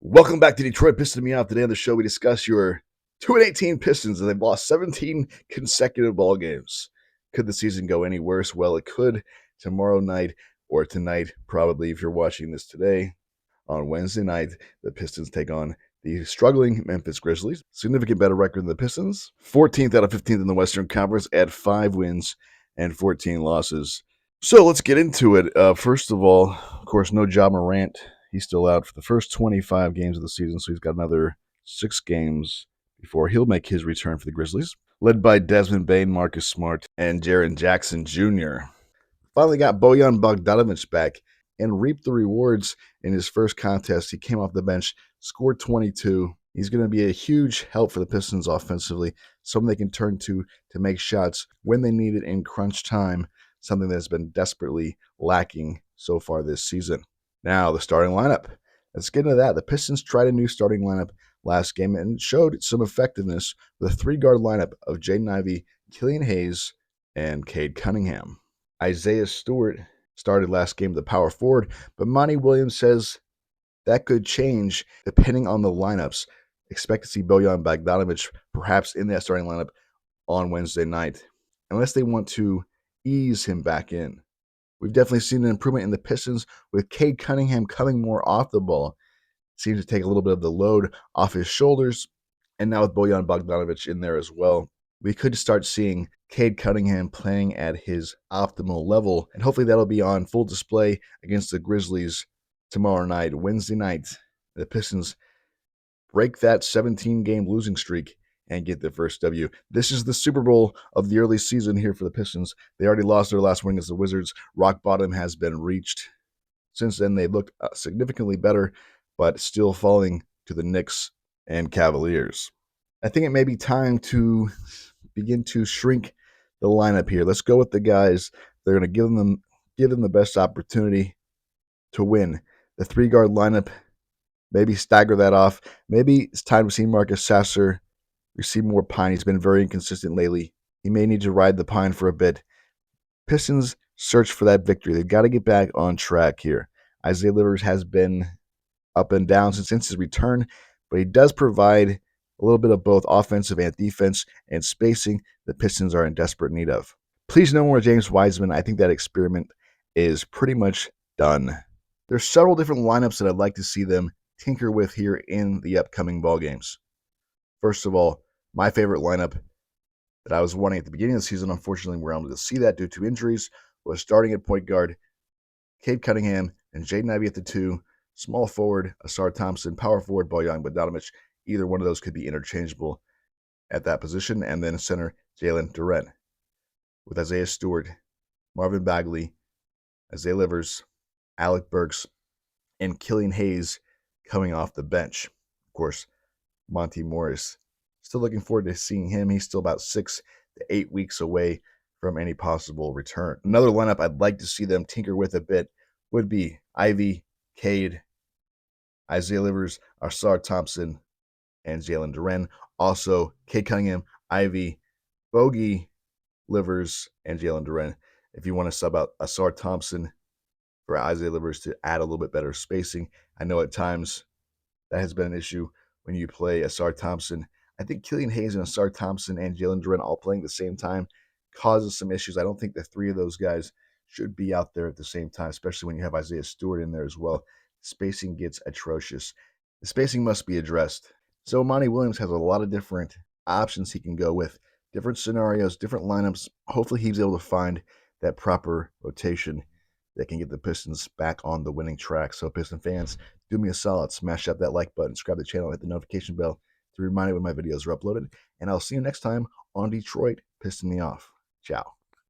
Welcome back to Detroit Pissing Me Off. Today on the show, we discuss your 2-18 Pistons as they've lost 17 consecutive ball games. Could the season go any worse? Well, it could tomorrow night or tonight, probably if you're watching this today. On Wednesday night, the Pistons take on the struggling Memphis Grizzlies. Significant better record than the Pistons. 14th out of 15th in the Western Conference at 5 wins and 14 losses. So let's get into it. First of all, of course, no Ja Morant. He's still out for the first 25 games of the season, so he's got another 6 games before he'll make his return for the Grizzlies. Led by Desmond Bane, Marcus Smart, and Jaren Jackson Jr. Finally got Bojan Bogdonovic back and reaped the rewards in his first contest. He came off the bench, scored 22. He's going to be a huge help for the Pistons offensively, someone they can turn to make shots when they need it in crunch time, something that's been desperately lacking so far this season. Now, the starting lineup. Let's get into that. The Pistons tried a new starting lineup last game and showed some effectiveness with a 3-guard lineup of Jaden Ivey, Killian Hayes, and Cade Cunningham. Isaiah Stewart started last game at the power forward, but Monty Williams says that could change depending on the lineups. Expect to see Bojan Bogdanovic perhaps in that starting lineup on Wednesday night, unless they want to ease him back in. We've definitely seen an improvement in the Pistons with Cade Cunningham coming more off the ball. Seems to take a little bit of the load off his shoulders. And now with Bojan Bogdanovic in there as well, we could start seeing Cade Cunningham playing at his optimal level. And hopefully that'll be on full display against the Grizzlies tomorrow night, Wednesday night. The Pistons break that 17-game losing streak and get their first W. This is the Super Bowl of the early season here for the Pistons. They already lost their last one against the Wizards. Rock bottom has been reached. Since then, they looked significantly better, but still falling to the Knicks and Cavaliers. I think it may be time to begin to shrink the lineup here. Let's go with the guys that are going to give them the best opportunity to win. The 3-guard lineup, maybe stagger that off. Maybe it's time to see Marcus Sasser receive more pine. He's been very inconsistent lately. He may need to ride the pine for a bit. Pistons search for that victory. They've got to get back on track here. Isaiah Livers has been up and down since his return, but he does provide a little bit of both offensive and defense and spacing the Pistons are in desperate need of. Please no more James Wiseman. I think that experiment is pretty much done. There's several different lineups that I'd like to see them tinker with here in the upcoming ball games. First of all, my favorite lineup that I was wanting at the beginning of the season, unfortunately, we're able to see that due to injuries, was starting at point guard, Cade Cunningham and Jaden Ivey at the 2, small forward, Asar Thompson, power forward, Bojan Bogdanovic. Either one of those could be interchangeable at that position, and then center, Jalen Duren, with Isaiah Stewart, Marvin Bagley, Isaiah Livers, Alec Burks, and Killian Hayes coming off the bench. Of course, Monty Morris. Still looking forward to seeing him. He's still about 6 to 8 weeks away from any possible return. Another lineup I'd like to see them tinker with a bit would be Ivy, Cade, Isaiah Livers, Asar Thompson, and Jalen Duren. Also, Cade Cunningham, Ivy, Bogey, Livers, and Jalen Duren. If you want to sub out Asar Thompson for Isaiah Livers to add a little bit better spacing, I know at times that has been an issue when you play Asar Thompson. I think Killian Hayes and Asar Thompson and Jalen Duren all playing at the same time causes some issues. I don't think the 3 of those guys should be out there at the same time, especially when you have Isaiah Stewart in there as well. Spacing gets atrocious. The spacing must be addressed. So Monty Williams has a lot of different options he can go with, different scenarios, different lineups. Hopefully he's able to find that proper rotation that can get the Pistons back on the winning track. So Piston fans, do me a solid, smash up that like button, subscribe to the channel, hit the notification bell to be reminded when my videos are uploaded. And I'll see you next time on Detroit Pissing Me Off. Ciao.